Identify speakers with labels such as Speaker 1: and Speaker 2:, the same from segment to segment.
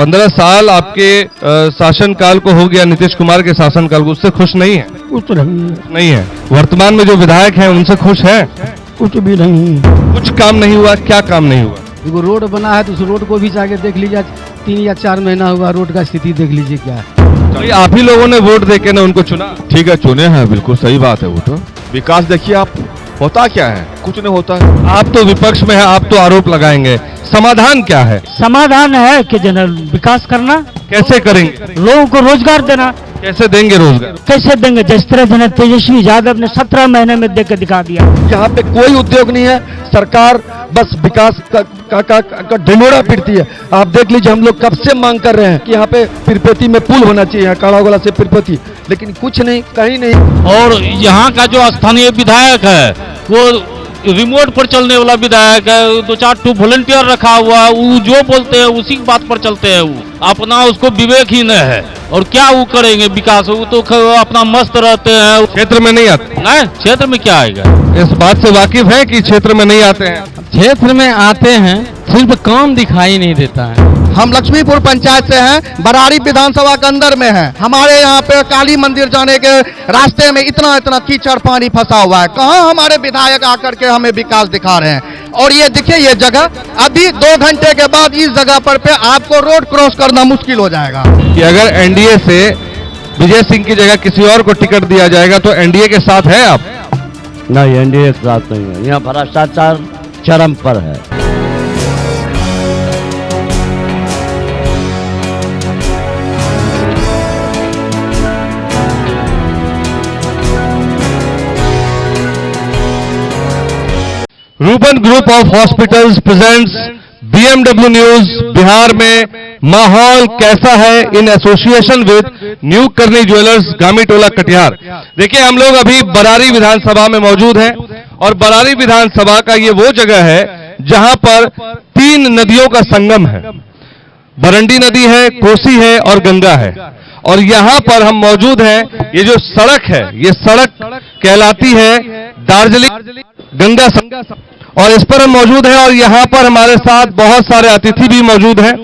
Speaker 1: 15 साल आपके शासनकाल को हो गया, नीतीश कुमार के शासनकाल को, उससे खुश नहीं है?
Speaker 2: कुछ
Speaker 1: नहीं है। वर्तमान में जो विधायक हैं उनसे खुश है?
Speaker 2: कुछ भी नहीं।
Speaker 1: कुछ काम नहीं हुआ? क्या काम नहीं हुआ?
Speaker 2: देखो रोड बना है तो उस रोड को भी जाके देख लीजिए, 3 या 4 महीना हुआ, रोड का स्थिति देख लीजिए क्या है।
Speaker 1: भाई आप ही लोगों ने वोट देके ना उनको चुना।
Speaker 3: ठीक है, चुने हैं, बिल्कुल सही बात है। वो तो विकास देखिए आप, होता क्या है? कुछ नहीं होता है।
Speaker 1: आप तो विपक्ष में है, आप तो आरोप लगाएंगे, समाधान क्या है?
Speaker 4: समाधान है कि जनरल विकास करना।
Speaker 1: कैसे करेंगे?
Speaker 4: लोगों को रोजगार देना।
Speaker 1: कैसे देंगे रोजगार?
Speaker 4: कैसे देंगे? जिस तरह जनरल तेजस्वी यादव ने 17 महीने में देकर दिखा दिया।
Speaker 2: यहाँ पे कोई उद्योग नहीं है, सरकार बस विकास का ढिंढोरा पीटती है। आप देख लीजिए, हम लोग कब से मांग कर रहे हैं कि यहाँ पे पिरपेती में पुल होना चाहिए, यहाँ काड़ागोला से पिरपेती, लेकिन कुछ नहीं, कहीं नहीं।
Speaker 5: और यहाँ का जो स्थानीय विधायक है वो रिमोट पर चलने वाला विधायक है, 2-4 वॉलंटियर रखा हुआ है, वो जो बोलते हैं उसी बात पर चलते हैं। वो अपना उसको विवेक ही नहीं है, और क्या वो करेंगे विकास? वो तो अपना मस्त रहते हैं।
Speaker 1: क्षेत्र में नहीं आते?
Speaker 5: नहीं, क्षेत्र में क्या आएगा?
Speaker 1: इस बात से वाकिफ है कि क्षेत्र में नहीं आते हैं?
Speaker 6: क्षेत्र में आते हैं, सिर्फ काम दिखाई नहीं देता है।
Speaker 7: हम लक्ष्मीपुर पंचायत से हैं, बरारी विधानसभा के अंदर में है। हमारे यहाँ पे काली मंदिर जाने के रास्ते में इतना इतना कीचड़ पानी फंसा हुआ है। कहाँ हमारे विधायक आकर के हमें विकास दिखा रहे हैं? और ये देखिए, ये जगह अभी 2 घंटे के बाद इस जगह पर पे आपको रोड क्रॉस करना मुश्किल हो जाएगा।
Speaker 1: कि अगर एनडीए से विजय सिंह की जगह किसी और को टिकट दिया जाएगा तो एनडीए के साथ है आप?
Speaker 6: नहीं, एनडीए के साथ नहीं है। यहाँ भ्रष्टाचार चरम पर है।
Speaker 1: Ruban group of hospitals presents BMW news. Bihar में माहौल कैसा है in association with new Karni jewellers, Gamitola, Katihar. देखिए, हम लोग अभी बरारी विधानसभा में मौजूद हैं और बरारी विधानसभा का ये वो जगह है जहां पर 3 नदियों का संगम है। बरंडी नदी है, कोसी है और गंगा है। और यहां पर हम मौजूद हैं। ये जो सड़क है, ये सड़क कहलाती है दार्जिलिंग गंगा सड़क, और इस पर हम मौजूद हैं। और यहाँ पर हमारे साथ बहुत सारे अतिथि भी मौजूद हैं,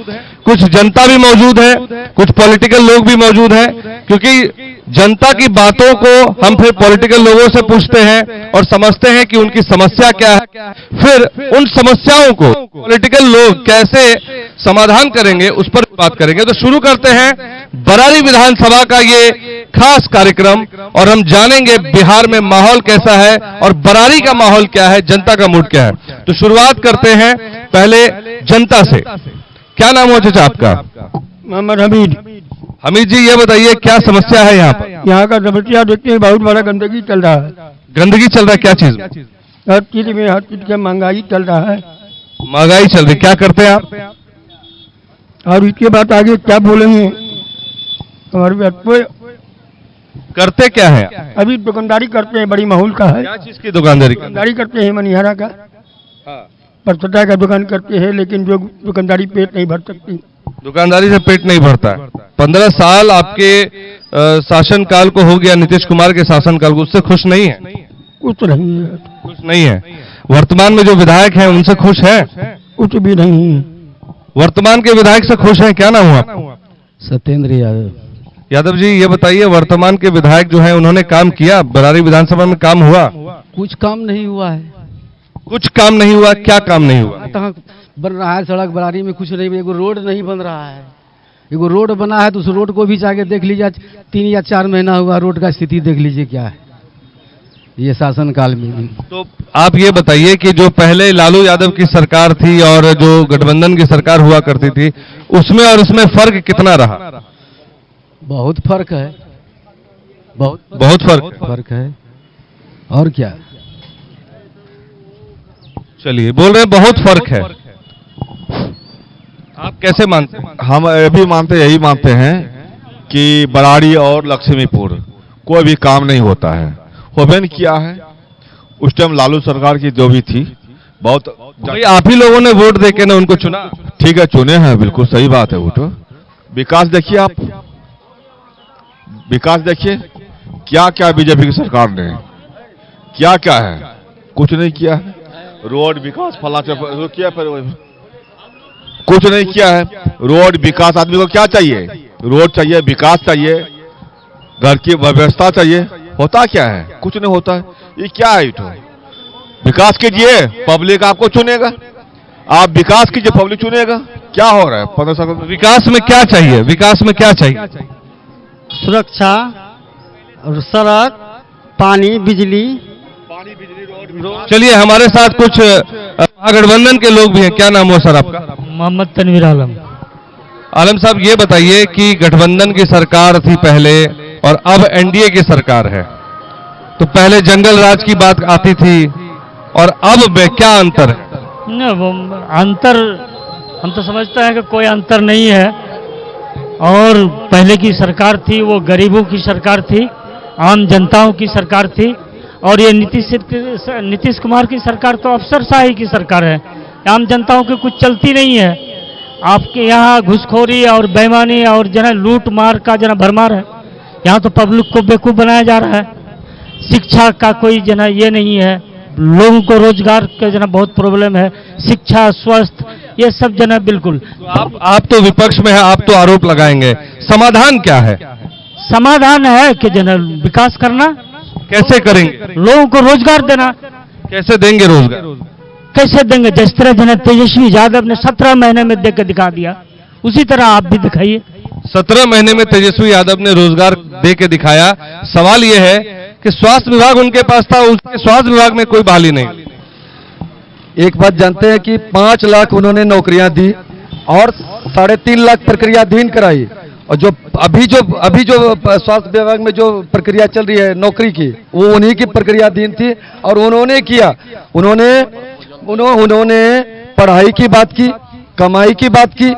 Speaker 1: कुछ जनता भी मौजूद है, कुछ पॉलिटिकल लोग भी मौजूद हैं, क्योंकि जनता की बातों को हम फिर पॉलिटिकल लोगों से पूछते हैं और समझते हैं कि उनकी समस्या क्या है, फिर उन समस्याओं को पॉलिटिकल लोग कैसे समाधान करेंगे उस पर बात करेंगे। तो शुरू करते हैं बरारी विधानसभा का ये खास कार्यक्रम, और हम जानेंगे बिहार में माहौल कैसा है और बरारी का माहौल क्या है, जनता का मूड क्या है। तो शुरुआत करते हैं पहले जनता से। क्या नाम हो चाचा आपका?
Speaker 2: मोहम्मद हमीद।
Speaker 1: हमीद जी, ये बताइए क्या समस्या है यहाँ पर?
Speaker 2: यहाँ का समस्या देखते हैं, बहुत बड़ा गंदगी चल रहा है।
Speaker 1: गंदगी चल रहा है? क्या चीज?
Speaker 2: हर चीज में, हर चीज का महंगाई चल रहा है।
Speaker 1: महंगाई चल रही, क्या करते हैं आप?
Speaker 2: और इसके बाद आगे क्या बोलेंगे? हमारे बात
Speaker 1: करते क्या है?
Speaker 2: अभी दुकानदारी करते हैं, बड़ी माहौल का है।
Speaker 1: क्या चीज की दुकानदारी?
Speaker 2: दुकानदारी करते हैं, मनिहारा का, परसदा का दुकान करते हैं, लेकिन जो दुकानदारी पेट नहीं भर सकती।
Speaker 1: दुकानदारी से पेट नहीं भरता है। 15 साल आपके शासनकाल को हो गया, नीतीश कुमार के शासनकाल को, उससे खुश नहीं है?
Speaker 2: कुछ नहीं है।
Speaker 1: खुश नहीं है। वर्तमान में जो विधायक हैं उनसे खुश है?
Speaker 2: कुछ भी नहीं है।
Speaker 1: वर्तमान के विधायक से खुश हैं? क्या नाम हुआ?
Speaker 6: सत्येंद्र यादव।
Speaker 1: यादव जी, ये बताइए, वर्तमान के विधायक जो हैं उन्होंने काम किया? बरारी विधानसभा में काम हुआ?
Speaker 6: कुछ काम नहीं हुआ है।
Speaker 1: कुछ काम नहीं हुआ? क्या काम नहीं हुआ?
Speaker 2: कहाँ बन रहा है? सड़क बरारी में कुछ नहीं, एगो रोड नहीं बन रहा है। एगो रोड बना है तो उस रोड को भी जाके देख लीजिए, 3 या 4 महीना हुआ, रोड का स्थिति देख लीजिए क्या है, ये शासन काल में भी।
Speaker 1: तो आप ये बताइए कि जो पहले लालू यादव की सरकार थी और जो गठबंधन की सरकार हुआ करती थी, उसमें और इसमें फर्क कितना रहा?
Speaker 2: बहुत फर्क है,
Speaker 1: बहुत फर्क
Speaker 2: है। और क्या?
Speaker 1: चलिए, बोल रहे हैं बहुत फर्क है। आप कैसे मानते हैं?
Speaker 3: हम अभी यही मानते हैं कि बरारी और लक्ष्मीपुर कोई भी काम नहीं होता है। होबे नहीं किया है। उस टाइम लालू सरकार की जो भी थी, बहुत
Speaker 1: भाई आप ही लोगों ने वोट देके ना उनको चुना।
Speaker 3: ठीक है, चुने हैं, बिल्कुल सही बात है। वो तो विकास देखिए आप, विकास देखिए क्या क्या बीजेपी की सरकार ने क्या क्या है, कुछ नहीं किया है। रोड विकास फला किया, फिर कुछ नहीं किया है। रोड विकास, आदमी को क्या चाहिए? रोड चाहिए, विकास चाहिए, घर की व्यवस्था चाहिए। होता क्या है? कुछ नहीं होता है। ये क्या है? इठो विकास कीजिए, पब्लिक आपको चुनेगा। आप विकास कीजिए, पब्लिक चुनेगा। क्या हो रहा है 15 साल में?
Speaker 1: विकास में क्या चाहिए? विकास में क्या चाहिए?
Speaker 4: सुरक्षा और सड़क, पानी, बिजली।
Speaker 1: चलिए, हमारे साथ कुछ महागठबंधन के लोग भी हैं। क्या नाम हो सर आपका?
Speaker 4: मोहम्मद तनवीर आलम।
Speaker 1: आलम साहब, ये बताइए कि गठबंधन की सरकार थी पहले और अब एनडीए की सरकार है, तो पहले जंगल राज की बात आती थी और अब में क्या अंतर है?
Speaker 4: न, वो अंतर हम तो समझते हैं कि कोई अंतर नहीं है। और पहले की सरकार थी वो गरीबों की सरकार थी, आम जनताओं की सरकार थी। और ये नीतीश कुमार की सरकार तो अफसरशाही की सरकार है, आम जनताओं की कुछ चलती नहीं है। आपके यहाँ घुसखोरी और बेईमानी और जना लूट मार का जना भरमार है। यहाँ तो पब्लिक को बेवकूफ़ बनाया जा रहा है। शिक्षा का कोई जना ये नहीं है, लोगों को रोजगार का जना बहुत प्रॉब्लम है, शिक्षा, स्वास्थ्य, ये सब जना बिल्कुल।
Speaker 1: आप तो विपक्ष में है, आप तो आरोप लगाएंगे, समाधान क्या है?
Speaker 4: समाधान है कि जना विकास करना।
Speaker 1: कैसे करेंगे?
Speaker 4: लोगों को रोजगार देना।
Speaker 1: कैसे देंगे रोजगार?
Speaker 4: कैसे देंगे? जिस तरह जना तेजस्वी यादव ने 17 महीने में दे के दिखा दिया, उसी तरह आप भी दिखाइए।
Speaker 1: 17 महीने में तेजस्वी यादव ने रोजगार दे के दिखाया। सवाल यह है कि स्वास्थ्य विभाग उनके पास था, उसके स्वास्थ्य विभाग में कोई बहाली नहीं।
Speaker 2: एक बात जानते हैं कि 5 लाख उन्होंने नौकरियां दी और 3.5 लाख प्रक्रियाधीन कराई। और जो अभी जो स्वास्थ्य विभाग में जो प्रक्रिया चल रही है नौकरी की, वो उन्हीं की प्रक्रियाधीन थी। और उन्होंने किया, उन्होंने पढ़ाई की बात की, कमाई की बात की,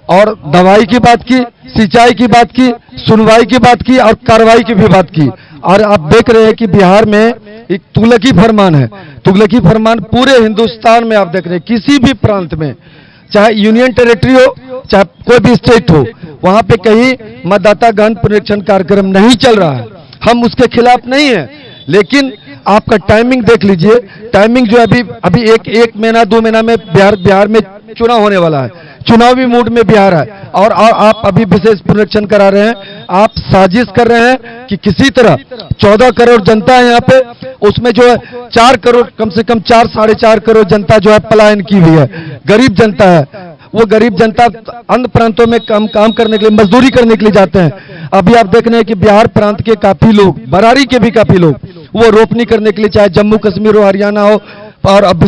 Speaker 2: और दवाई की बात की, सिंचाई की बात की, सुनवाई की बात की और कार्रवाई की भी बात की। और आप देख रहे हैं कि बिहार में एक तुगलकी फरमान है। तुगलकी फरमान पूरे हिंदुस्तान में आप देख रहे हैं, किसी भी प्रांत में, चाहे यूनियन टेरिटरी हो, चाहे कोई भी स्टेट हो, वहां पे कहीं मतदाता गहन पुनरीक्षण कार्यक्रम नहीं चल रहा है। हम उसके खिलाफ नहीं है, लेकिन आपका टाइमिंग देख लीजिए। टाइमिंग जो अभी एक महीना 2 महीना में बिहार में चुनाव होने वाला है, चुनावी मूड में बिहार है। और आप अभी विशेष पुनरीक्षण करा रहे हैं। आप साजिश कर रहे हैं कि किसी तरह 14 करोड़ जनता है यहाँ पे, उसमें जो है 4 करोड़, कम से कम 4 साढ़े 4 करोड़ जनता जो है पलायन की हुई है, गरीब जनता है। वो गरीब जनता अन्य प्रांतों में काम करने के लिए, मजदूरी करने के लिए जाते हैं। अभी आप देख रहे हैं कि बिहार प्रांत के काफी लोग, बरारी के भी काफी लोग, वो रोपनी करने के लिए, चाहे जम्मू कश्मीर हो, हरियाणा हो और अब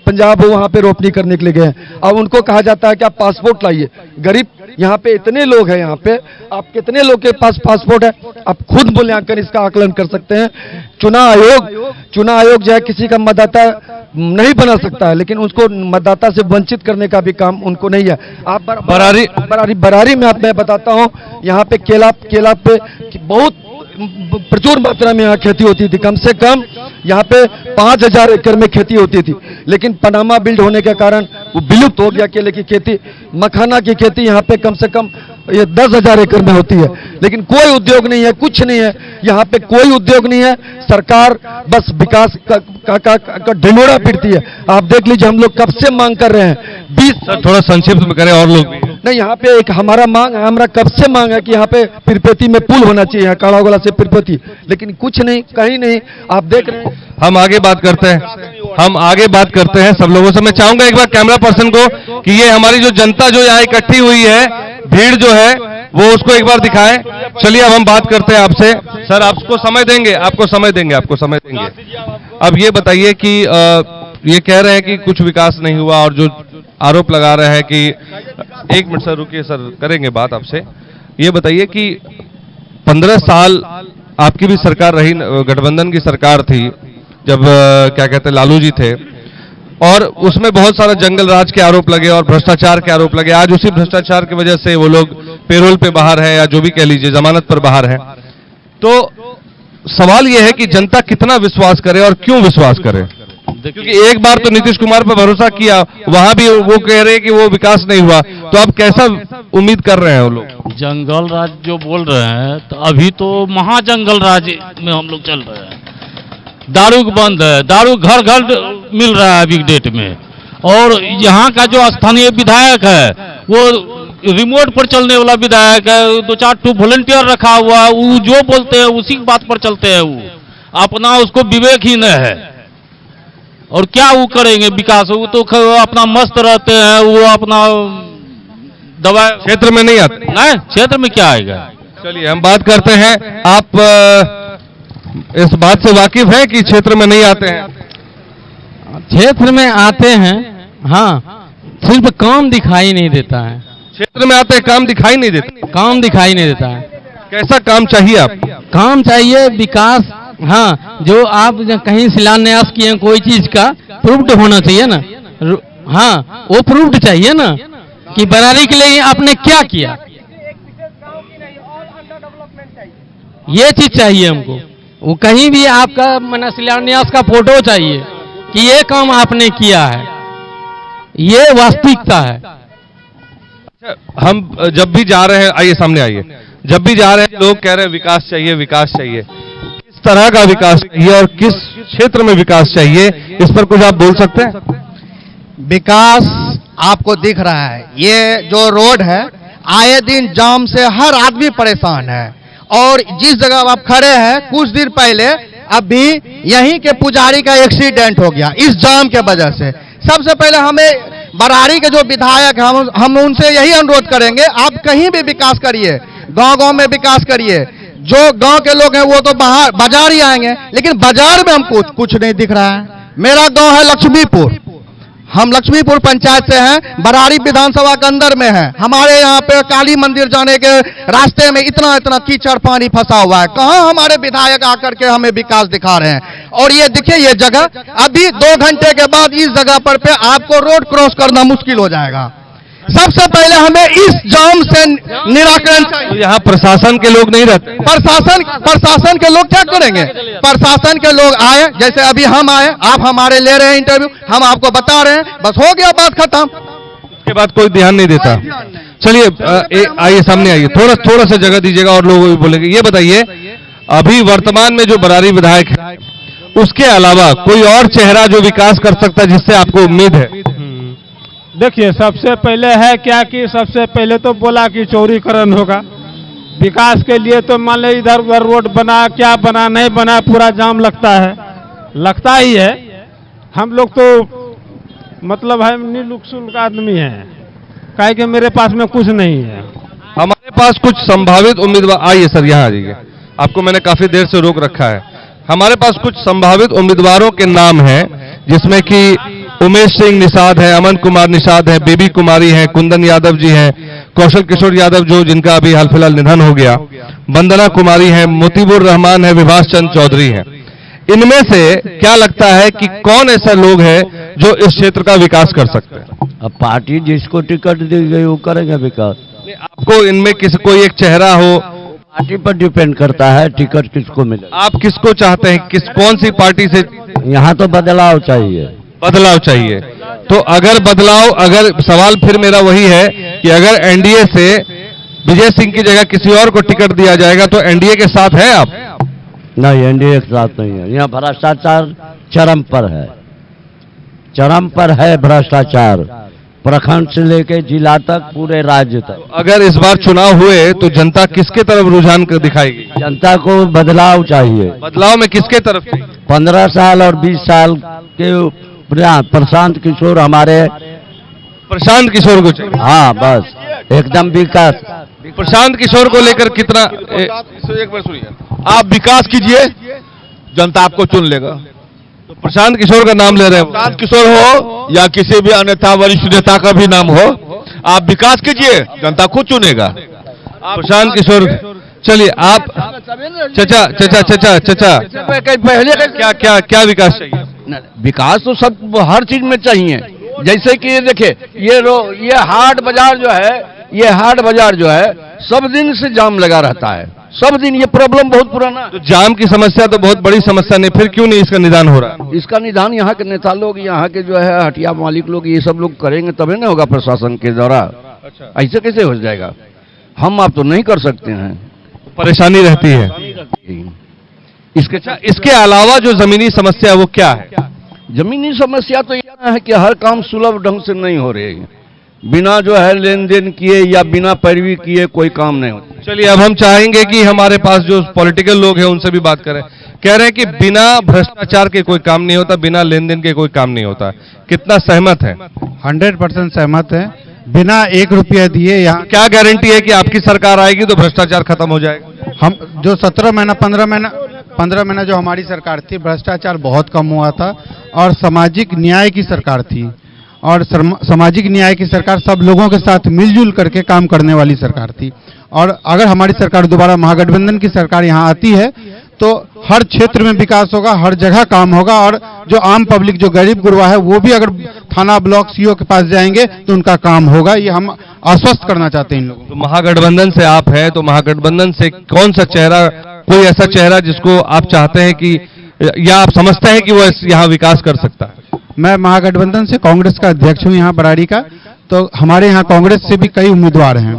Speaker 2: पंजाब हो, वहां पे रोपनी करने के लिए गए। अब उनको कहा जाता है कि आप पासपोर्ट लाइए। गरीब यहाँ पे इतने लोग हैं, यहाँ पे आप कितने लोग के पास पासपोर्ट है, आप खुद मूल्यांकन इसका आकलन कर सकते हैं। चुनाव आयोग जो है किसी का मतदाता नहीं बना सकता है, लेकिन उसको मतदाता से वंचित करने का भी काम उनको नहीं है। आप बरारी में मैं बताता हूँ, यहाँ पे केला पे बहुत प्रचुर मात्रा में यहाँ खेती होती थी। कम से कम यहाँ पे 5000 एकड़ में खेती होती थी, लेकिन पनामा बिल्ड होने के कारण वो विलुप्त हो गया। केले की खेती, मखाना की खेती यहाँ पे कम से कम ये 10,000 एकड़ में होती है, लेकिन कोई उद्योग नहीं है, कुछ नहीं है यहाँ पे, कोई उद्योग नहीं है। सरकार बस विकास का ढिंढोरा पीटती है। आप देख लीजिए, हम लोग कब से मांग कर रहे हैं 20।
Speaker 1: थोड़ा संक्षिप्त में करें, और लोग भी
Speaker 2: नहीं, यहाँ पे एक हमारा कब से मांग है कि यहाँ पे पिरपेती में पुल होना चाहिए, यहाँ काड़ागोला से पिरपेती, लेकिन कुछ नहीं, कहीं नहीं। आप देख रहे हैं।
Speaker 1: हम आगे बात करते हैं सब लोगों से। मैं चाहूंगा एक बार कैमरा पर्सन को कि ये हमारी जो जनता जो यहाँ इकट्ठी हुई है, भीड़ जो है वो उसको एक बार दिखाएं। चलिए, अब हम बात करते हैं आपसे। सर, आपको समय देंगे। अब ये बताइए कि ये कह रहे हैं कि कुछ विकास नहीं हुआ, और जो आरोप लगा रहे हैं कि 1 मिनट सर रुकिए, सर करेंगे बात आपसे। ये बताइए कि 15 साल आपकी भी सरकार रही, गठबंधन की सरकार थी, जब क्या कहते हैं लालू जी थे, और उसमें बहुत सारा जंगल राज के आरोप लगे और भ्रष्टाचार के आरोप लगे। आज उसी भ्रष्टाचार की वजह से वो लोग पेरोल पे बाहर है, या जो भी कह लीजिए, जमानत पर बाहर है। तो सवाल यह है कि जनता कितना विश्वास करे और क्यों विश्वास करे? क्योंकि एक बार तो नीतीश कुमार पर भरोसा किया, वहां भी वो कह रहे हैं कि वो विकास नहीं हुआ, तो अब कैसा उम्मीद कर रहे हैं वो लोग?
Speaker 5: जंगल राज जो बोल रहे हैं, तो अभी तो महाजंगल राज में हम लोग चल रहे हैं। दारू बंद है, दारू घर घर मिल रहा है अभी डेट में, और यहाँ का जो स्थानीय विधायक है वो रिमोट पर चलने वाला विधायक है, 2-4 वॉलंटियर रखा हुआ है, वो जो बोलते हैं उसी बात पर चलते हैं, वो अपना उसको विवेक ही नहीं है। और क्या वो करेंगे विकास, वो तो अपना मस्त रहते हैं, वो अपना दवा
Speaker 1: क्षेत्र में नहीं आते।
Speaker 5: नहीं, क्षेत्र में क्या आएगा।
Speaker 1: चलिए हम बात करते हैं, आप इस बात से वाकिफ हैं कि क्षेत्र में नहीं आते हैं?
Speaker 8: क्षेत्र में आते हैं, हाँ, सिर्फ काम दिखाई नहीं देता है।
Speaker 1: क्षेत्र में आते हैं, काम दिखाई नहीं देता।
Speaker 8: काम दिखाई नहीं देता है।
Speaker 1: कैसा काम चाहिए आपको?
Speaker 8: काम चाहिए विकास, हाँ, जो आप कहीं शिलान्यास किए हैं कोई चीज का, प्रूव्ड होना चाहिए ना। हाँ, वो प्रूव्ड चाहिए ना कि बरारी के लिए आपने क्या किया, ये चीज चाहिए हमको। वो कहीं भी आपका मैंने शिलान्यास का फोटो चाहिए कि ये काम आपने किया है, ये वास्तविकता है।
Speaker 1: हम जब भी जा रहे हैं, आइए सामने आइए, जब भी जा रहे हैं लोग कह रहे हैं विकास चाहिए, विकास चाहिए। किस तरह का विकास चाहिए और किस क्षेत्र में विकास चाहिए, इस पर कुछ आप बोल सकते हैं?
Speaker 7: विकास आपको दिख रहा है, ये जो रोड है आए दिन जाम से हर आदमी परेशान है। और जिस जगह आप खड़े हैं कुछ देर पहले अभी यहीं के पुजारी का एक्सीडेंट हो गया इस जाम के वजह से। सबसे पहले हमें बरारी के जो विधायक हैं हम उनसे यही अनुरोध करेंगे, आप कहीं भी विकास करिए, गांव-गांव में विकास करिए। जो गांव के लोग हैं वो तो बाहर बाजार ही आएंगे, लेकिन बाजार में हमको कुछ नहीं दिख रहा है। मेरा गांव है लक्ष्मीपुर, हम लक्ष्मीपुर पंचायत से हैं, बरारी विधानसभा के अंदर में है। हमारे यहाँ पे काली मंदिर जाने के रास्ते में इतना इतना कीचड़ पानी फंसा हुआ है। कहाँ हमारे विधायक आकर के हमें विकास दिखा रहे हैं। और ये देखिए ये जगह अभी 2 घंटे के बाद इस जगह पर पे आपको रोड क्रॉस करना मुश्किल हो जाएगा। सबसे पहले हमें इस जाम से निराकरण चाहिए।
Speaker 1: तो यहाँ प्रशासन के लोग नहीं रहते?
Speaker 7: प्रशासन के लोग क्या करेंगे? प्रशासन के लोग आए, जैसे अभी हम आए, आप हमारे ले रहे हैं इंटरव्यू, हम आपको बता रहे हैं, बस हो गया बात खत्म।
Speaker 1: उसके बाद कोई ध्यान नहीं देता। चलिए आइए सामने आइए, थोड़ा सा जगह दीजिएगा और लोग भी बोलेंगे। ये बताइए अभी वर्तमान में जो बरारी विधायक है उसके अलावा कोई और चेहरा जो विकास कर सकता है जिससे आपको उम्मीद है?
Speaker 9: देखिए सबसे पहले है क्या कि सबसे पहले तो बोला कि चौड़ीकरण होगा। विकास के लिए तो मान लो इधर उधर रोड बना, क्या बना नहीं बना, पूरा जाम लगता ही है। हम लोग तो मतलब है निलुक आदमी है, काहे कि मेरे पास में कुछ नहीं है।
Speaker 1: हमारे पास कुछ संभावित उम्मीदवार, आइए सर यहाँ आ जाइए, आपको मैंने काफी देर से रोक रखा है। हमारे पास कुछ संभावित उम्मीदवारों के नाम हैं जिसमें कि उमेश सिंह निषाद है, अमन कुमार निषाद है, बेबी कुमारी है, कुंदन यादव जी हैं, कौशल किशोर यादव जो जिनका अभी हाल फिलहाल निधन हो गया, वंदना कुमारी है, मोतीबुर रहमान है, विभाष चंद चौधरी हैं। इनमें से क्या लगता है कि कौन ऐसा लोग है जो इस क्षेत्र का विकास कर सकते हैं?
Speaker 6: अब पार्टी जिसको टिकट दी गई वो करेंगे विकास।
Speaker 1: आपको इनमें कोई एक चेहरा हो?
Speaker 6: पार्टी पर डिपेंड करता है टिकट किसको मिले।
Speaker 1: आप किसको चाहते हैं, कौन सी पार्टी से?
Speaker 6: यहाँ तो बदलाव चाहिए।
Speaker 1: बदलाव चाहिए, तो अगर सवाल फिर मेरा वही है कि अगर एनडीए से विजय सिंह की जगह किसी और को टिकट दिया जाएगा तो एनडीए के साथ है आप?
Speaker 6: नहीं, एनडीए के साथ नहीं है। यहाँ भ्रष्टाचार चरम पर है भ्रष्टाचार, प्रखंड से लेके जिला तक, पूरे राज्य तक।
Speaker 1: अगर इस बार चुनाव हुए तो जनता किसके तरफ रुझान कर दिखाएगी?
Speaker 6: जनता को बदलाव चाहिए।
Speaker 1: बदलाव में किसके तरफ चाहिए?
Speaker 6: 15 साल और 20 साल के प्रशांत किशोर, हमारे
Speaker 1: प्रशांत किशोर को चाहिए।
Speaker 6: हाँ बस एकदम विकास।
Speaker 1: प्रशांत किशोर को लेकर कितना?
Speaker 3: एक बार सुनिए, आप विकास कीजिए, जनता आपको चुन लेगा।
Speaker 1: तो प्रशांत किशोर का नाम ले रहे हैं?
Speaker 3: प्रशांत किशोर हो या किसी भी अन्यथा वरिष्ठ नेता का भी नाम हो, आप विकास कीजिए, जनता खुद चुनेगा।
Speaker 1: प्रशांत किशोर, चलिए आप चचा पहले क्या विकास चाहिए?
Speaker 10: विकास तो सब हर चीज में चाहिए। जैसे कि ये देखिए ये हाट बाजार जो है सब दिन से जाम लगा रहता है, सब दिन। ये प्रॉब्लम बहुत पुराना।
Speaker 1: तो जाम की समस्या तो बहुत बड़ी समस्या नहीं, फिर क्यों नहीं इसका निदान हो रहा?
Speaker 10: इसका निदान यहाँ के नेता लोग, यहाँ के जो है हटिया मालिक लोग, ये सब लोग करेंगे तभी ना होगा प्रशासन के द्वारा।
Speaker 1: अच्छा,
Speaker 10: ऐसे कैसे हो जाएगा? हम आप तो नहीं कर सकते हैं,
Speaker 1: परेशानी रहती है। इसके अलावा जो जमीनी समस्या है वो क्या है?
Speaker 10: जमीनी समस्या तो यह है कि हर काम सुलभ ढंग से नहीं हो रही है। बिना जो है लेन देन किए या बिना पैरवी किए कोई काम नहीं होता।
Speaker 1: चलिए अब हम चाहेंगे कि हमारे पास जो पॉलिटिकल लोग हैं उनसे भी बात करें। कह रहे हैं कि बिना भ्रष्टाचार के कोई काम नहीं होता, बिना लेन देन के कोई काम नहीं होता। कितना सहमत है?
Speaker 11: 100% सहमत है। बिना 1 रुपया दिए यहाँ
Speaker 1: क्या गारंटी है कि आपकी सरकार आएगी तो भ्रष्टाचार खत्म हो जाएगा?
Speaker 11: हम जो 15 महीना जो हमारी सरकार थी, भ्रष्टाचार बहुत कम हुआ था और सामाजिक न्याय की सरकार थी। और सामाजिक न्याय की सरकार सब लोगों के साथ मिलजुल करके काम करने वाली सरकार थी। और अगर हमारी सरकार दोबारा महागठबंधन की सरकार यहाँ आती है तो हर क्षेत्र में विकास होगा, हर जगह काम होगा। और जो आम पब्लिक, जो गरीब गुरबा है, वो भी अगर थाना ब्लॉक सीओ के पास जाएंगे तो उनका काम होगा। ये हम आश्वस्त करना चाहते हैं इन लोगों को।
Speaker 1: तो महागठबंधन से आप हैं, तो महागठबंधन से कौन सा चेहरा, कोई ऐसा चेहरा जिसको आप चाहते हैं कि या आप समझते हैं कि वो यहाँ विकास कर सकता है?
Speaker 11: मैं महागठबंधन से कांग्रेस का अध्यक्ष हूँ यहाँ बराड़ी का। तो हमारे यहाँ कांग्रेस से भी कई उम्मीदवार हैं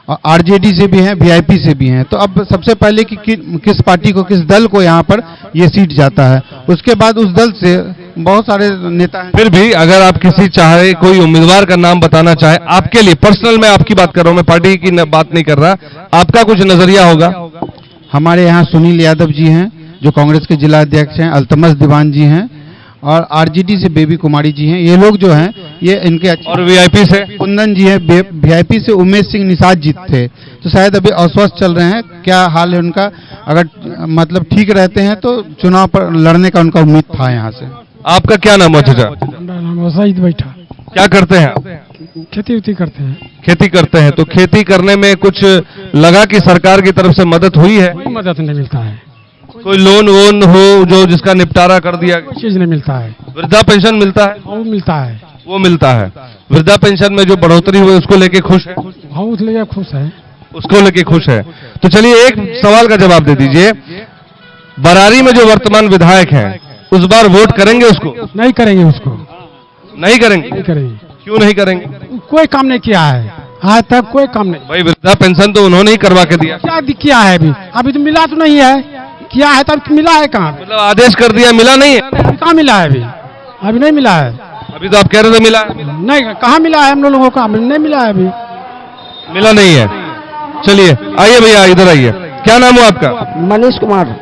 Speaker 11: और आरजेडी से भी हैं, वीआईपी से भी हैं। तो अब सबसे पहले कि किस पार्टी को, किस दल को यहाँ पर ये सीट जाता है, उसके बाद उस दल से बहुत सारे नेता हैं।
Speaker 1: फिर भी अगर आप किसी चाहे कोई उम्मीदवार का नाम बताना चाहे आपके लिए, पर्सनल मैं आपकी बात कर रहा हूँ, मैं पार्टी की बात नहीं कर रहा, आपका कुछ नजरिया होगा?
Speaker 11: हमारे यहाँ सुनील यादव जी हैं जो कांग्रेस के जिला अध्यक्ष हैं, अल्तमस दीवान जी हैं और आरजेडी से बेबी कुमारी जी हैं। ये लोग जो हैं ये इनके अच्छे।
Speaker 1: और वीआईपी से
Speaker 11: कुंदन जी हैं, वीआईपी से उमेश सिंह निषाद जी थे, तो शायद अभी अस्वस्थ चल रहे हैं। क्या हाल है उनका? अगर मतलब ठीक रहते हैं तो चुनाव पर लड़ने का उनका उम्मीद था यहाँ से।
Speaker 1: आपका क्या नाम है चाचा?
Speaker 12: मेरा नाम सईद बैठा।
Speaker 1: क्या करते हैं आप?
Speaker 12: खेती उती करते हैं।
Speaker 1: खेती करते हैं। तो खेती करने में कुछ लगा कि सरकार की तरफ से मदद हुई है?
Speaker 12: कोई मदद नहीं मिलता है।
Speaker 1: कोई लोन वोन हो जो जिसका निपटारा कर दिया?
Speaker 12: कोई चीज नहीं मिलता है।
Speaker 1: वृद्धा पेंशन मिलता है?
Speaker 12: वो मिलता है।
Speaker 1: वो मिलता है। वृद्धा पेंशन में जो बढ़ोतरी हुई उसको लेके खुश है?
Speaker 12: हाँ उसके खुश है।
Speaker 1: उसको लेके खुश है। तो चलिए एक सवाल का जवाब दे दीजिए, बरारी में जो वर्तमान विधायक हैं उस बार वोट करेंगे उसको?
Speaker 12: नहीं करेंगे उसको।
Speaker 1: नहीं करेंगे?
Speaker 12: नहीं करेंगे।
Speaker 1: क्यों नहीं करेंगे?
Speaker 12: कोई काम नहीं किया है आज तक, कोई काम नहीं।
Speaker 1: भाई वृद्धा पेंशन तो उन्होंने ही करवा के दिया।
Speaker 12: क्या किया है? अभी तो मिला तो नहीं है। किया है तब मिला है कहाँ?
Speaker 1: मतलब आदेश कर दिया, मिला नहीं है?
Speaker 12: कहाँ मिला है? अभी नहीं मिला है।
Speaker 1: अभी तो आप कह रहे थे मिला है।
Speaker 12: नहीं, कहाँ मिला है? हम लोगों को नहीं मिला है अभी।
Speaker 1: मिला नहीं है। चलिए आइए भैया, इधर आइए। क्या नाम है आपका?
Speaker 13: मनीष कुमार।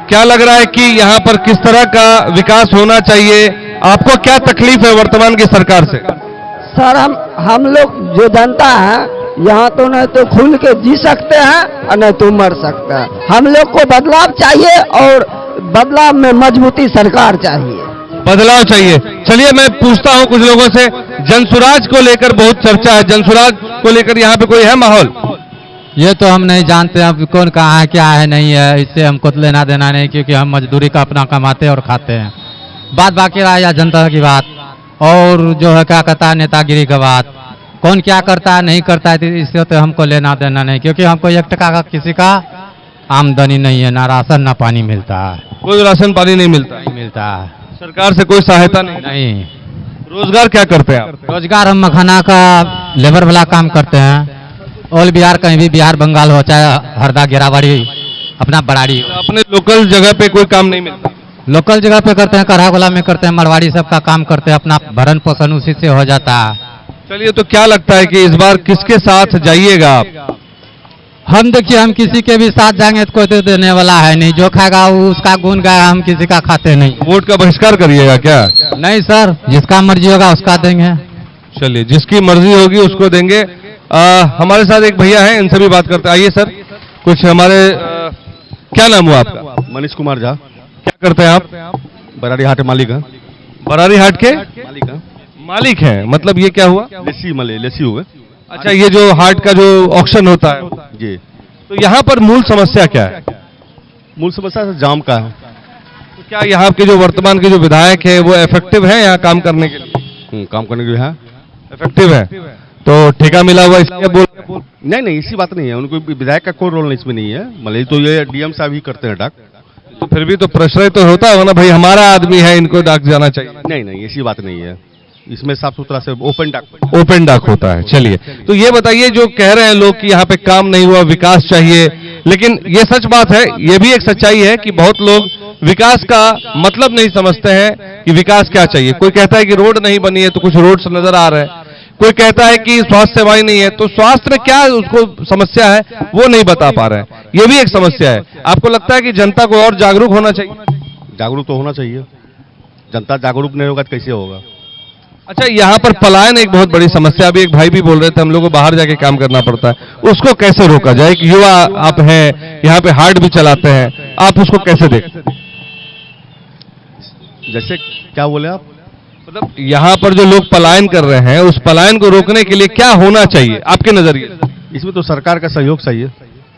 Speaker 1: क्या लग रहा है कि यहाँ पर किस तरह का विकास होना चाहिए? आपको क्या तकलीफ है वर्तमान की सरकार से?
Speaker 13: सर हम लोग जो जनता है यहाँ तो नहीं तो खुल के जी सकते हैं और नहीं तो मर सकते हैं। हम लोग को बदलाव चाहिए और बदलाव में मजबूती सरकार चाहिए।
Speaker 1: बदलाव चाहिए। चलिए मैं पूछता हूँ कुछ लोगों से, जनसुराज को लेकर बहुत चर्चा है, जनसुराज को लेकर यहाँ पे कोई है माहौल?
Speaker 8: ये तो हम नहीं जानते अब कौन कहाँ है, क्या है, नहीं है। इससे हमको तो लेना देना नहीं, क्योंकि हम मजदूरी का अपना कमाते और खाते हैं। बात बाकी रहा या जनता की बात और जो है क्या कहता है नेतागिरी का बात, कौन क्या करता है नहीं करता है, इससे तो हमको लेना देना नहीं, क्योंकि हमको 1 टका का किसी का आमदनी नहीं है, ना राशन ना पानी मिलता है।
Speaker 1: कोई राशन पानी नहीं मिलता?
Speaker 8: नहीं मिलता है।
Speaker 1: सरकार से कोई सहायता नहीं?
Speaker 8: नहीं।
Speaker 1: रोजगार क्या करते हैं आप?
Speaker 8: रोजगार हम मखाना का लेबर वाला काम करते हैं। ऑल बिहार, कहीं भी बिहार बंगाल हो, चाहे हरदा गिरावाड़ी, अपना बराड़ी।
Speaker 1: अपने लोकल जगह पे कोई काम नहीं मिलता?
Speaker 8: लोकल जगह पे करते हैं, कढ़ागोला में करते हैं, मरवाड़ी सबका काम करते हैं, अपना भरण पोषण उसी से हो जाता है।
Speaker 1: चलिए तो क्या लगता है कि इस बार किसके साथ जाइएगा आप?
Speaker 8: हम देखिए, हम किसी के भी साथ जाएंगे तो कोई तो देने वाला है नहीं, जो खाएगा वो उसका गुण गाएगा, हम किसी का खाते नहीं।
Speaker 1: वोट का बहिष्कार करिएगा क्या?
Speaker 8: नहीं सर, जिसका मर्जी होगा उसका देंगे।
Speaker 1: चलिए जिसकी मर्जी होगी उसको देंगे। हमारे साथ एक भैया हैं, इनसे भी बात करते हैं। आइए सर, कुछ हमारे क्या नाम हुआ आपका?
Speaker 3: मनीष कुमार झा।
Speaker 1: क्या करते हैं आप?
Speaker 3: बराड़ी हाट मालिक है।
Speaker 1: बराड़ी हाट के
Speaker 3: मालिक है।
Speaker 1: मालिक हैं, मतलब ये क्या हुआ?
Speaker 3: लेसी हुए।
Speaker 1: अच्छा, ये जो हाट का जो ऑक्शन होता है
Speaker 3: जी।
Speaker 1: तो यहाँ पर मूल समस्या क्या है?
Speaker 3: मूल समस्या जाम का है।
Speaker 1: तो क्या यहाँ के जो वर्तमान के जो विधायक है वो इफेक्टिव है यहाँ काम करने के लिए?
Speaker 3: काम करने के लिए है,
Speaker 1: इफेक्टिव है। तो ठेका मिला हुआ इसलिए बोल?
Speaker 3: नहीं इसी बात नहीं है, उनको विधायक का कोई रोल इसमें नहीं है, मतलब तो ये डीएम साहब ही करते हैं डाक।
Speaker 1: तो फिर भी तो प्रेशर तो होता है ना भाई, हमारा आदमी है, इनको डाक जाना चाहिए।
Speaker 3: नहीं ऐसी बात नहीं है। इसमें साफ सुथरा से ओपन डाक
Speaker 1: ओपन डाक होता है। चलिए, तो ये बताइए, जो कह रहे हैं लोग कि यहाँ पे काम नहीं हुआ, विकास चाहिए, लेकिन ये सच बात है, ये भी एक सच्चाई है कि बहुत लोग विकास का मतलब नहीं समझते हैं कि विकास क्या चाहिए। कोई कहता है कि रोड नहीं बनी है तो कुछ रोड्स नजर आ रहे हैं, कोई कहता है कि स्वास्थ्य सेवाएं नहीं है, तो स्वास्थ्य में क्या उसको समस्या है वो नहीं बता पा रहे हैं, ये भी एक समस्या है। आपको लगता है कि जनता को और जागरूक होना चाहिए?
Speaker 3: जागरूक तो होना चाहिए, जनता जागरूक नहीं होगा तो कैसे होगा।
Speaker 1: अच्छा, यहाँ पर पलायन एक बहुत बड़ी समस्या, अभी एक भाई भी बोल रहे थे हम लोग को बाहर जाके काम करना पड़ता है, उसको कैसे रोका जाए? एक युवा आप हैं, यहाँ पे हार्ट भी चलाते हैं, आप उसको कैसे देखते हैं?
Speaker 3: जैसे क्या बोले आप?
Speaker 1: मतलब यहाँ पर जो लोग पलायन कर रहे हैं, उस पलायन को रोकने के लिए क्या होना चाहिए आपके नजरिए?
Speaker 3: इसमें तो सरकार का सहयोग चाहिए,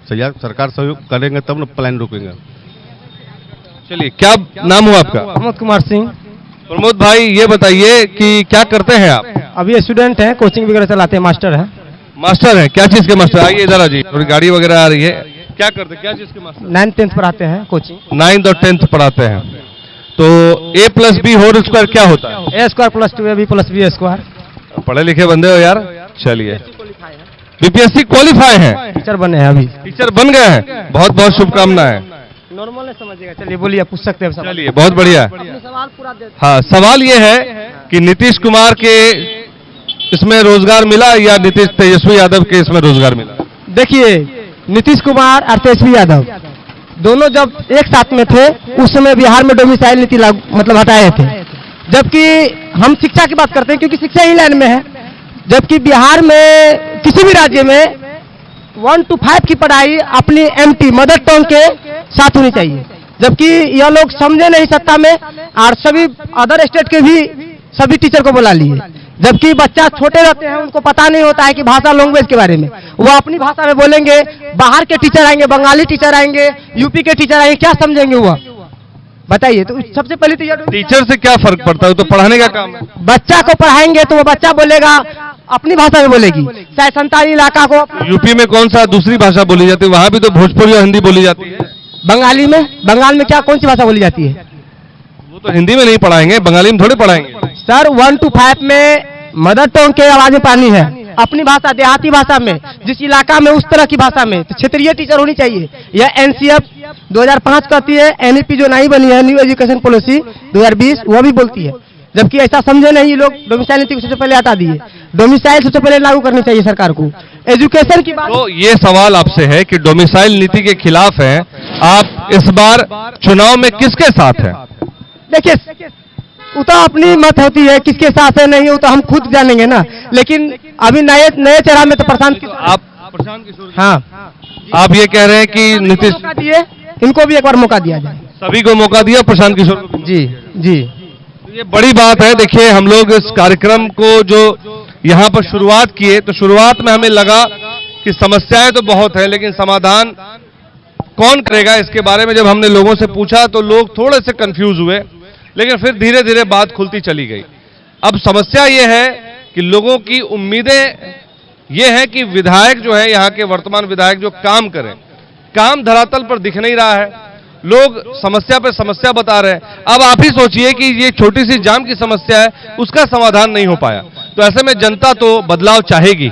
Speaker 3: सरकार सहयोग करेंगे तब न पलायन रोकेंगे।
Speaker 1: चलिए, क्या नाम हुआ आपका?
Speaker 14: प्रमोद कुमार सिंह।
Speaker 1: प्रमोद भाई, ये बताइए कि क्या करते हैं आप?
Speaker 14: अभी स्टूडेंट हैं, कोचिंग वगैरह चलाते हैं, मास्टर हैं।
Speaker 1: मास्टर हैं, क्या चीज के मास्टर? आइए इधर आ जाइए, थोड़ी गाड़ी वगैरह आ रही है। क्या करते हैं, क्या चीज के मास्टर?
Speaker 14: 9th 10th पढ़ाते हैं, कोचिंग
Speaker 1: 9th और 10th पढ़ाते हैं। तो A+B होल स्क्वायर क्या होता है?
Speaker 14: A² + 2AB + B²।
Speaker 1: पढ़े लिखे बंदे हो यार। चलिए, BPSC क्वालिफाई हैं,
Speaker 14: टीचर बने हैं, अभी
Speaker 1: टीचर बन गए हैं, बहुत बहुत शुभकामनाएं।
Speaker 14: नॉर्मल नहीं समझिएगा। चलिए बोलिए, पूछ सकते हैं।
Speaker 1: चलिए, बहुत बढ़िया।
Speaker 14: सवाल पूरा दे।
Speaker 1: हाँ, सवाल ये है कि नीतीश कुमार के इसमें रोजगार मिला या नीतीश तेजस्वी यादव के इसमें रोजगार मिला?
Speaker 14: देखिए, नीतीश कुमार और तेजस्वी यादव दोनों जब एक साथ में थे, उस समय बिहार में डोमिसाइल नीति मतलब हटाए थे। जबकि हम शिक्षा की बात करते हैं, क्योंकि शिक्षा ही लाइन में है। जबकि बिहार में किसी भी राज्य में 1 to 5 की पढ़ाई अपनी MT मदर टंग के साथ होनी चाहिए। जबकि यह लोग समझे नहीं सत्ता में, और सभी अदर स्टेट के भी सभी टीचर को बुला लिए। जबकि बच्चा छोटे रहते हैं, उनको पता नहीं होता है कि भाषा लैंग्वेज के बारे में। वो अपनी भाषा में बोलेंगे, बाहर के टीचर आएंगे, बंगाली टीचर आएंगे, यूपी के टीचर आएंगे, क्या समझेंगे वो? बताइए। तो सबसे पहले तो
Speaker 1: टीचर से क्या फर्क पड़ता है? तो पढ़ाने का काम है।
Speaker 14: बच्चा को पढ़ाएंगे तो वो बच्चा बोलेगा, अपनी भाषा में बोलेगी। चाहे संताली इलाका को,
Speaker 1: यूपी में कौन सा दूसरी भाषा बोली जाती है? वहां भी तो भोजपुरी और हिंदी बोली जाती है।
Speaker 14: बंगाली में, बंगाल में क्या कौन सी भाषा बोली जाती है?
Speaker 1: वो तो हिंदी में नहीं पढ़ाएंगे, बंगाली में थोड़े पढ़ाएंगे।
Speaker 14: सर, 1 to 5 में मदर टंग के आवाज में पानी है, अपनी भाषा, देहाती भाषा में, जिस इलाका में उस तरह की भाषा में। तो क्षेत्रीय टीचर होनी चाहिए। यह NCF 2005 कहती है, NEP जो नहीं बनी है, न्यू एजुकेशन पॉलिसी 2020, वह भी बोलती है। जबकि ऐसा समझे नहीं लोग, डोमिसाइल नीति को सबसे पहले हटा दिए। डोमिसाइल सबसे पहले लागू करनी चाहिए सरकार को। एजुकेशन की बात,
Speaker 1: तो ये सवाल आपसे है कि डोमिसाइल नीति के खिलाफ है आप, इस बार चुनाव में किसके साथ हैं?
Speaker 14: देखिए, वो तो अपनी मत होती है, किसके साथ है नहीं, वो तो हम खुद जानेंगे ना। लेकिन अभी नए चेहरा में तो प्रशांत किशोर।
Speaker 1: आप प्रशांत किशोर?
Speaker 14: हाँ।
Speaker 1: आप ये कह रहे हैं कि नीतीश,
Speaker 14: इनको भी एक बार मौका दिया जाए।
Speaker 1: सभी को मौका दिया, प्रशांत किशोर को?
Speaker 14: जी जी,
Speaker 1: ये बड़ी बात है। देखिए, हम लोग इस कार्यक्रम को जो यहाँ पर शुरुआत किए, तो शुरुआत में हमें लगा कि समस्याएं तो बहुत है, लेकिन समाधान कौन करेगा, इसके बारे में जब हमने लोगों से पूछा तो लोग थोड़े से कंफ्यूज हुए, लेकिन फिर धीरे धीरे बात खुलती चली गई। अब समस्या ये है कि लोगों की उम्मीदें ये है कि विधायक जो है, यहाँ के वर्तमान विधायक जो काम करें, काम धरातल पर दिख नहीं रहा है। लोग समस्या पे समस्या बता रहे हैं। अब आप ही सोचिए कि ये छोटी सी जाम की समस्या है, उसका समाधान नहीं हो पाया, तो ऐसे में जनता तो बदलाव चाहेगी।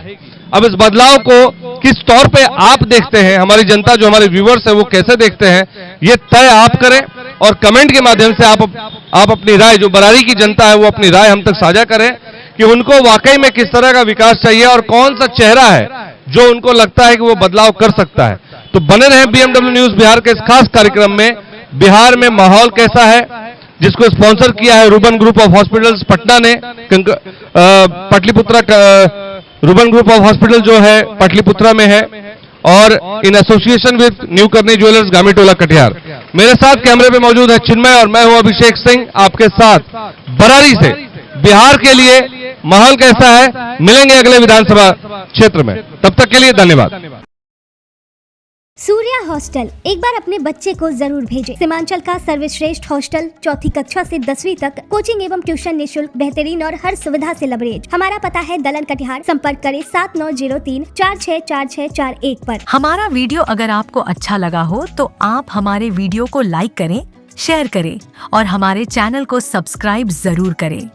Speaker 1: अब इस बदलाव को किस तौर पे आप देखते हैं, हमारी जनता जो हमारे व्यूअर्स है वो कैसे देखते हैं, ये तय आप करें और कमेंट के माध्यम से आप अपनी राय, जो बरारी की जनता है वो अपनी राय हम तक साझा करें कि उनको वाकई में किस तरह का विकास चाहिए और कौन सा चेहरा है जो उनको लगता है कि वो बदलाव कर सकता है। तो बने रहें BMW न्यूज बिहार के इस खास कार्यक्रम में। बिहार में माहौल कैसा है, जिसको स्पॉन्सर किया है Ruban group of hospitals Patna ने। Pataliputra Ruban group of hospital जो है पाटलिपुत्रा में है, और in association with new Karni jewellers Gamitola Katihar. मेरे साथ कैमरे पे मौजूद है चिन्मय और मैं हूं अभिषेक सिंह, आपके साथ बरारी से। बिहार के लिए माहौल कैसा है, मिलेंगे अगले विधानसभा क्षेत्र में, तब तक के लिए धन्यवाद।
Speaker 15: सूर्या हॉस्टल, एक बार अपने बच्चे को जरूर भेजें। सीमांचल का सर्वश्रेष्ठ हॉस्टल, 4ठी कक्षा से 10वीं तक, कोचिंग एवं ट्यूशन निःशुल्क, बेहतरीन और हर सुविधा से लबरेज। हमारा पता है दलन कटिहार। संपर्क करें 7903-464641 पर।
Speaker 16: हमारा वीडियो अगर आपको अच्छा लगा हो तो आप हमारे वीडियो को लाइक करें, शेयर करें और हमारे चैनल को सब्सक्राइब जरूर करें।